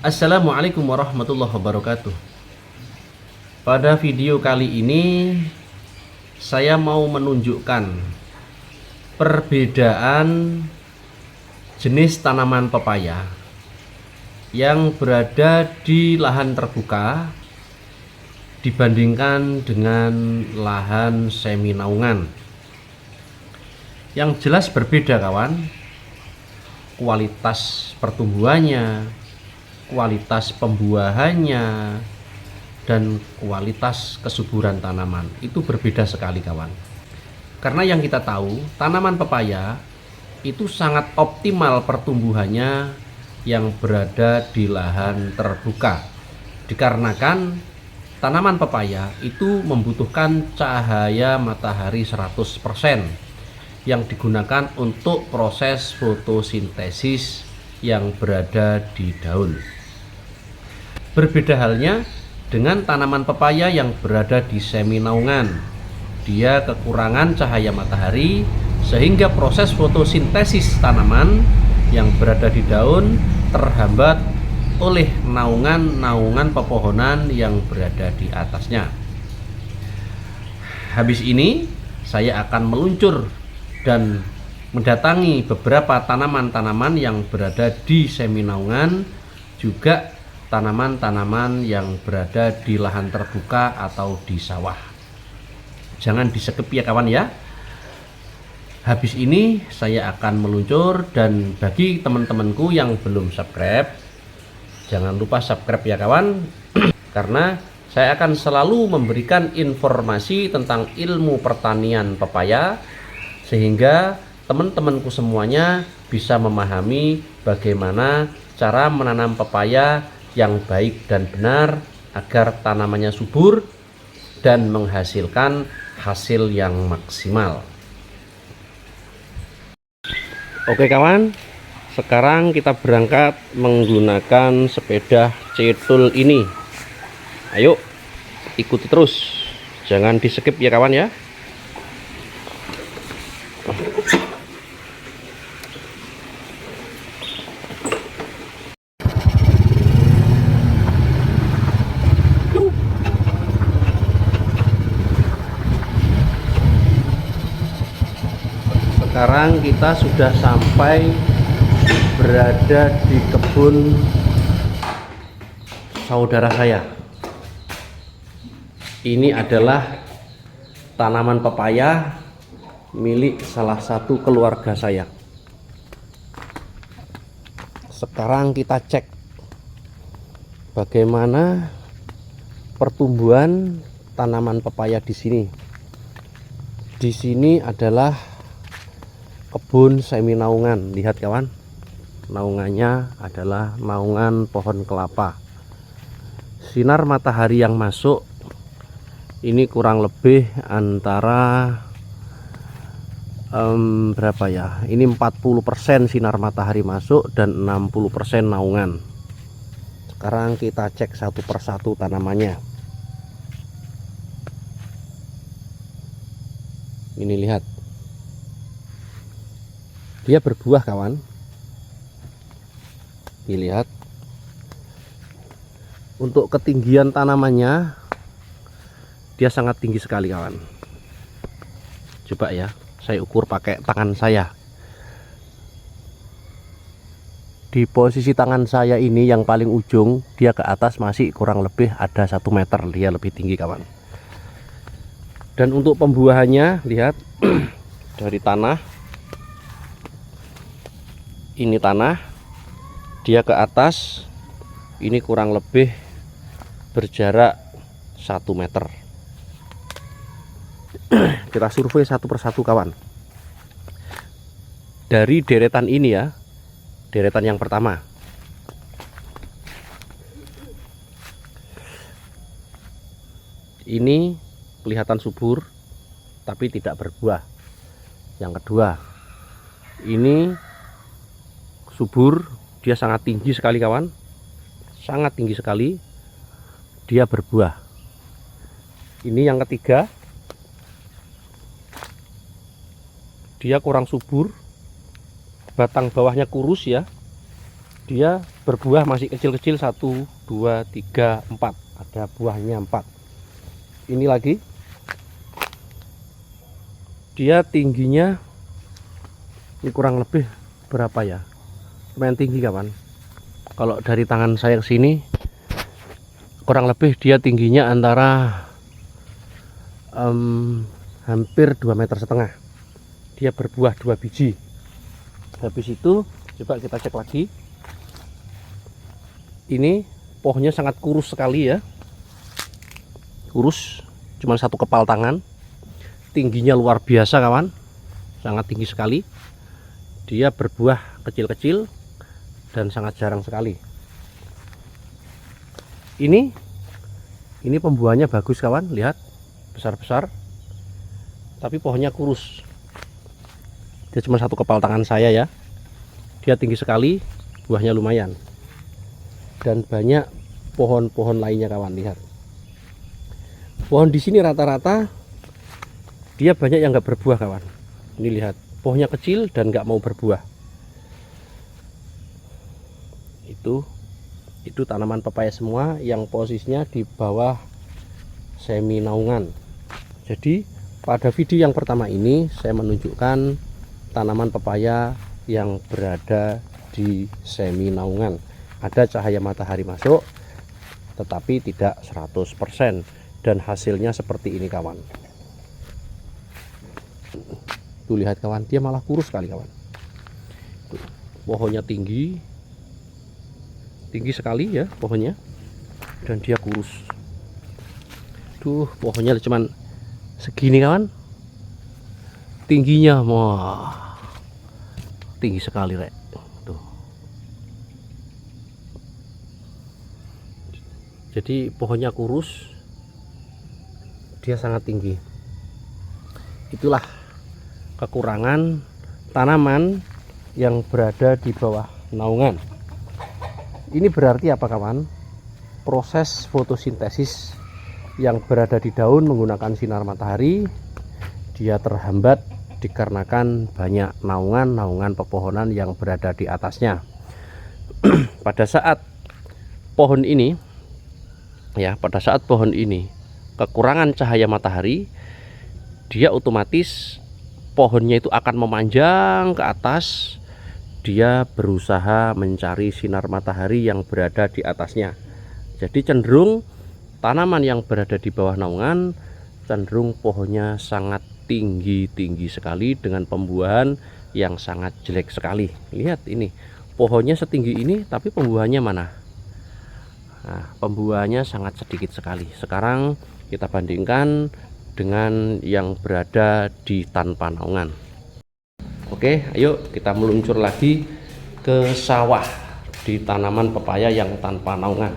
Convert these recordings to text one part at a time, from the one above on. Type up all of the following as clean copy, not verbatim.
Assalamualaikum warahmatullahi wabarakatuh. Pada video kali ini saya mau menunjukkan perbedaan jenis tanaman pepaya yang berada di lahan terbuka dibandingkan dengan lahan semi naungan. Yang jelas berbeda kawan, kualitas pertumbuhannya, kualitas pembuahannya, dan kualitas kesuburan tanaman itu berbeda sekali kawan. Karena yang kita tahu, tanaman pepaya itu sangat optimal pertumbuhannya yang berada di lahan terbuka, dikarenakan tanaman pepaya itu membutuhkan cahaya matahari 100% yang digunakan untuk proses fotosintesis yang berada di daun. Berbeda halnya dengan tanaman pepaya yang berada di semi naungan. Dia kekurangan cahaya matahari sehingga proses fotosintesis tanaman yang berada di daun terhambat oleh naungan-naungan pepohonan yang berada di atasnya. Habis ini saya akan meluncur dan mendatangi beberapa tanaman-tanaman yang berada di semi naungan, juga tanaman-tanaman yang berada di lahan terbuka atau di sawah. Jangan di skip ya kawan ya. Habis ini saya akan meluncur, dan bagi teman-temanku yang belum subscribe, jangan lupa subscribe ya kawan. Karena saya akan selalu memberikan informasi tentang ilmu pertanian pepaya, sehingga teman-temanku semuanya bisa memahami bagaimana cara menanam pepaya yang baik dan benar agar tanamannya subur dan menghasilkan hasil yang maksimal. Oke kawan, sekarang kita berangkat menggunakan sepeda cetul ini. Ayo ikuti terus, jangan di skip ya kawan ya. Sekarang kita sudah sampai berada di kebun saudara saya. Ini adalah tanaman pepaya milik salah satu keluarga saya. Sekarang kita cek bagaimana pertumbuhan tanaman pepaya di sini. Di sini adalah kebun semi naungan. Lihat kawan, naungannya adalah naungan pohon kelapa. Sinar matahari yang masuk ini kurang lebih antara berapa ya, ini 40% sinar matahari masuk dan 60% naungan. Sekarang kita cek satu persatu tanamannya. Ini lihat, dia berbuah kawan. Dilihat untuk ketinggian tanamannya, dia sangat tinggi sekali kawan. Coba ya, saya ukur pakai tangan saya. Di posisi tangan saya ini yang paling ujung, dia ke atas masih kurang lebih ada 1 meter. Dia lebih tinggi kawan. Dan untuk pembuahannya, lihat dari tanah, ini tanah, dia ke atas ini kurang lebih berjarak 1 meter. Kita survei satu persatu kawan. Dari deretan ini ya, deretan yang pertama, ini kelihatan subur tapi tidak berbuah. Yang kedua, ini subur, dia sangat tinggi sekali kawan, sangat tinggi sekali, dia berbuah. Ini yang ketiga, dia kurang subur, batang bawahnya kurus ya, dia berbuah masih kecil-kecil, 1 2 3 4, ada buahnya 4. Ini lagi, dia tingginya ini kurang lebih berapa ya, lumayan tinggi kawan. Kalau dari tangan saya ke sini kurang lebih dia tingginya antara hampir 2,5 meter. Dia berbuah 2 biji. Habis itu coba kita cek lagi. Ini pohonnya sangat kurus sekali ya, kurus, cuma 1 kepal tangan. Tingginya luar biasa kawan, sangat tinggi sekali. Dia berbuah kecil-kecil dan sangat jarang sekali. Ini pembuahannya bagus kawan, lihat, besar-besar, tapi pohonnya kurus. Dia cuma 1 kepal tangan saya ya. Dia tinggi sekali, buahnya lumayan. Dan banyak pohon-pohon lainnya kawan, lihat. Pohon di sini rata-rata dia banyak yang nggak berbuah kawan. Ini lihat, pohonnya kecil dan nggak mau berbuah. Itu tanaman pepaya semua yang posisinya di bawah semi naungan. Jadi pada video yang pertama ini saya menunjukkan tanaman pepaya yang berada di semi naungan. Ada cahaya matahari masuk, tetapi tidak 100%, dan hasilnya seperti ini kawan. Tuh lihat kawan, dia malah kurus sekali kawan. Tuh, pohonnya tinggi sekali ya pohonnya, dan dia kurus. Tuh pohonnya cuman segini kawan, tingginya wah tinggi sekali rek. Tuh. Jadi pohonnya kurus, dia sangat tinggi. Itulah kekurangan tanaman yang berada di bawah naungan. Ini berarti apa kawan? Proses fotosintesis yang berada di daun menggunakan sinar matahari dia terhambat dikarenakan banyak naungan pepohonan yang berada di atasnya. Pada saat pohon ini kekurangan cahaya matahari, dia otomatis pohonnya itu akan memanjang ke atas. Dia berusaha mencari sinar matahari yang berada di atasnya. Jadi cenderung tanaman yang berada di bawah naungan cenderung pohonnya sangat tinggi sekali dengan pembuahan yang sangat jelek sekali. Lihat ini, pohonnya setinggi ini tapi pembuahannya mana? Nah, pembuahannya sangat sedikit sekali. Sekarang kita bandingkan dengan yang berada di tanpa naungan. Oke, ayo kita meluncur lagi ke sawah di tanaman pepaya yang tanpa naungan.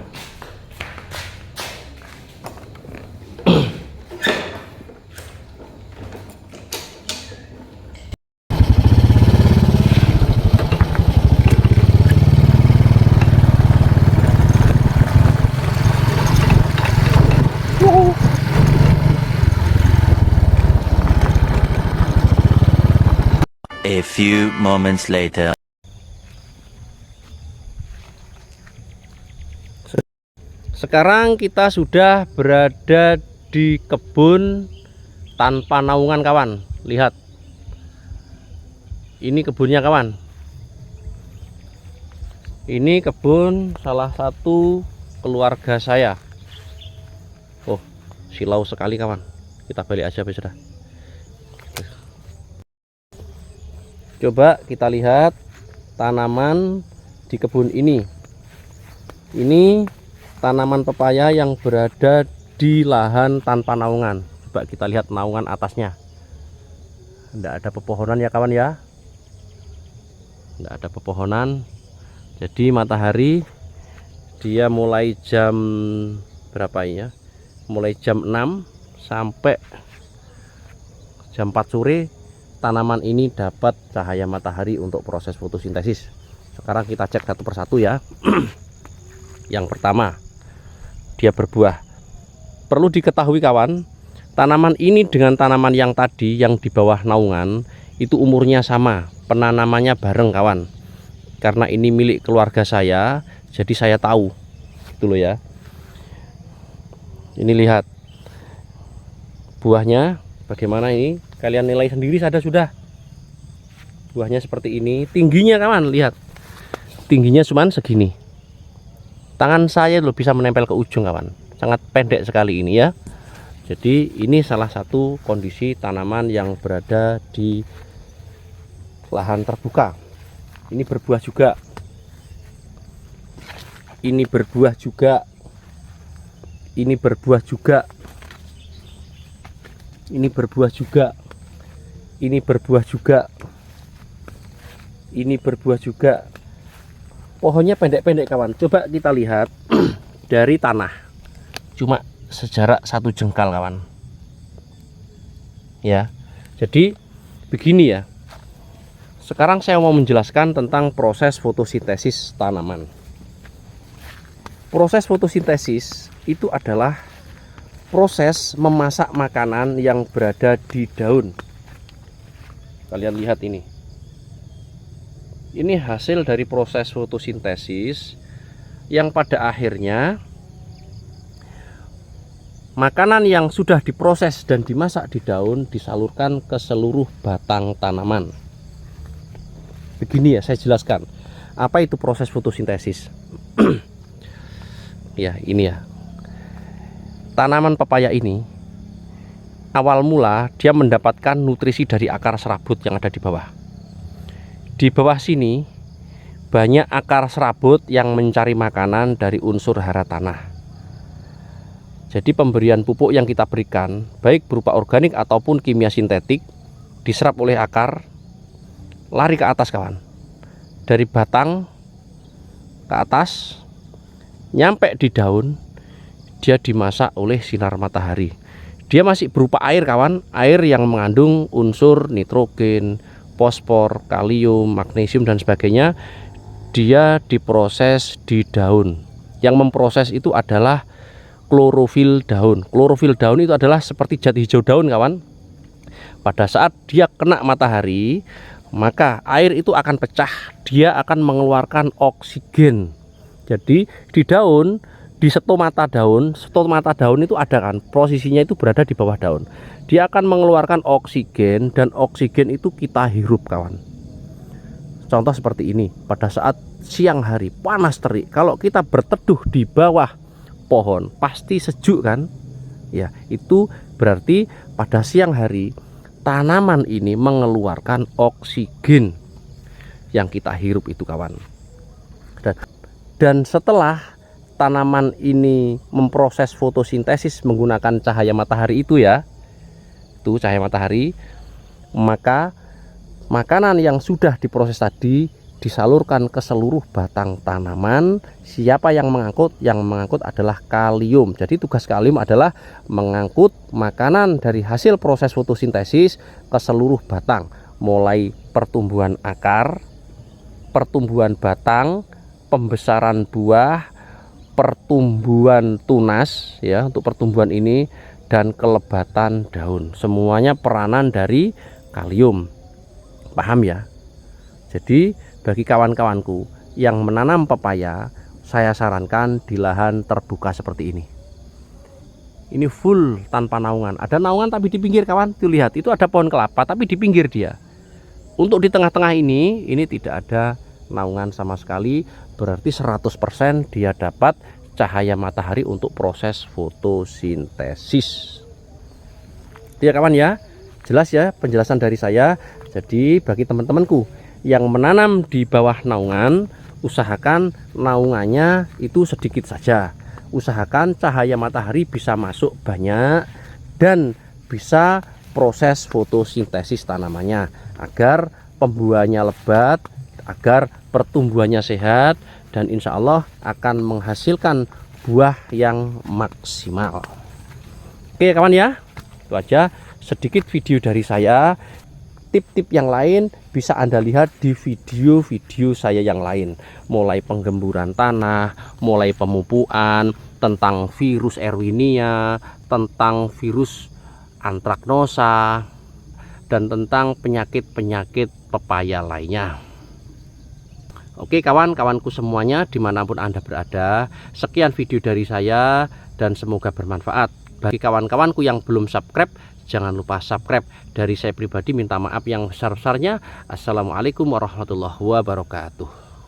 A few moments later. Sekarang kita sudah berada di kebun tanpa naungan kawan. Lihat, ini kebunnya kawan. Ini kebun salah satu keluarga saya. Oh, silau sekali kawan. Kita balik aja sudah. Coba kita lihat tanaman di kebun ini. Ini tanaman pepaya yang berada di lahan tanpa naungan. Coba kita lihat naungan atasnya. Tidak ada pepohonan ya kawan ya. Tidak ada pepohonan. Jadi matahari dia mulai jam berapa ya? Mulai jam 6 sampai jam 4 sore tanaman ini dapat cahaya matahari untuk proses fotosintesis. Sekarang kita cek satu persatu ya. Yang pertama, dia berbuah. Perlu diketahui kawan, tanaman ini dengan tanaman yang tadi yang di bawah naungan itu umurnya sama, penanamannya bareng kawan. Karena ini milik keluarga saya, Jadi saya tahu itu loh ya. Ini lihat buahnya bagaimana ini, kalian nilai sendiri saja sudah. Buahnya seperti ini, tingginya kawan, lihat. Tingginya cuman segini. Tangan saya loh bisa menempel ke ujung kawan. Sangat pendek sekali ini ya. Jadi ini salah satu kondisi tanaman yang berada di lahan terbuka. Ini berbuah juga. Ini berbuah juga. Ini berbuah juga. Ini berbuah juga. Ini berbuah juga. Ini berbuah juga. Pohonnya pendek-pendek kawan. Coba kita lihat dari tanah. Cuma sejarak 1 jengkal kawan. Ya. Jadi begini ya. Sekarang saya mau menjelaskan tentang proses fotosintesis tanaman. Proses fotosintesis itu adalah proses memasak makanan yang berada di daun. Kalian lihat ini. Ini hasil dari proses fotosintesis yang pada akhirnya makanan yang sudah diproses dan dimasak di daun disalurkan ke seluruh batang tanaman. Begini ya, saya jelaskan. Apa itu proses fotosintesis? Ya, ini ya. Tanaman pepaya ini awal mula dia mendapatkan nutrisi dari akar serabut yang ada di bawah. Di bawah sini banyak akar serabut yang mencari makanan dari unsur hara tanah. Jadi pemberian pupuk yang kita berikan, baik berupa organik ataupun kimia sintetik, diserap oleh akar, lari ke atas kawan. Dari batang ke atas, nyampe di daun, dia dimasak oleh sinar matahari. Dia masih berupa air kawan, air yang mengandung unsur nitrogen, fosfor, kalium, magnesium dan sebagainya. Dia diproses di daun. Yang memproses itu adalah klorofil daun. Klorofil daun itu adalah seperti jati hijau daun kawan. Pada saat dia kena matahari, maka air itu akan pecah, dia akan mengeluarkan oksigen. Jadi di daun, di stomata daun itu ada kan, posisinya itu berada di bawah daun. Dia akan mengeluarkan oksigen dan oksigen itu kita hirup kawan. Contoh seperti ini, pada saat siang hari panas terik, kalau kita berteduh di bawah pohon pasti sejuk kan? Ya, itu berarti pada siang hari tanaman ini mengeluarkan oksigen yang kita hirup itu kawan. Dan setelah tanaman ini memproses fotosintesis menggunakan cahaya matahari itu ya, itu cahaya matahari, maka makanan yang sudah diproses tadi disalurkan ke seluruh batang tanaman. Siapa yang mengangkut? Yang mengangkut adalah kalium. Jadi tugas kalium adalah mengangkut makanan dari hasil proses fotosintesis ke seluruh batang, mulai pertumbuhan akar, pertumbuhan batang, pembesaran buah, pertumbuhan tunas ya, untuk pertumbuhan ini, dan kelebatan daun. Semuanya peranan dari kalium. Paham ya? Jadi bagi kawan-kawanku yang menanam pepaya, saya sarankan di lahan terbuka seperti ini. Ini full tanpa naungan. Ada naungan tapi di pinggir kawan. Tuh lihat, itu ada pohon kelapa tapi di pinggir dia. Untuk di tengah-tengah ini tidak ada naungan sama sekali. Berarti 100% dia dapat cahaya matahari untuk proses fotosintesis. Ya kawan ya, jelas ya penjelasan dari saya. Jadi bagi teman-temanku yang menanam di bawah naungan, usahakan naungannya itu sedikit saja. Usahakan cahaya matahari bisa masuk banyak dan bisa proses fotosintesis tanamannya agar pembuahannya lebat, agar pertumbuhannya sehat, dan insya Allah akan menghasilkan buah yang maksimal. Oke kawan ya, itu aja sedikit video dari saya. Tip-tip yang lain bisa Anda lihat di video-video saya yang lain, mulai penggemburan tanah, mulai pemupukan, tentang virus Erwinia, tentang virus antraknosa, dan tentang penyakit-penyakit pepaya lainnya. Oke kawan-kawanku semuanya dimanapun Anda berada, sekian video dari saya dan semoga bermanfaat. Bagi kawan-kawanku yang belum subscribe, jangan lupa subscribe. Dari saya pribadi minta maaf yang besar-besarnya. Assalamualaikum warahmatullahi wabarakatuh.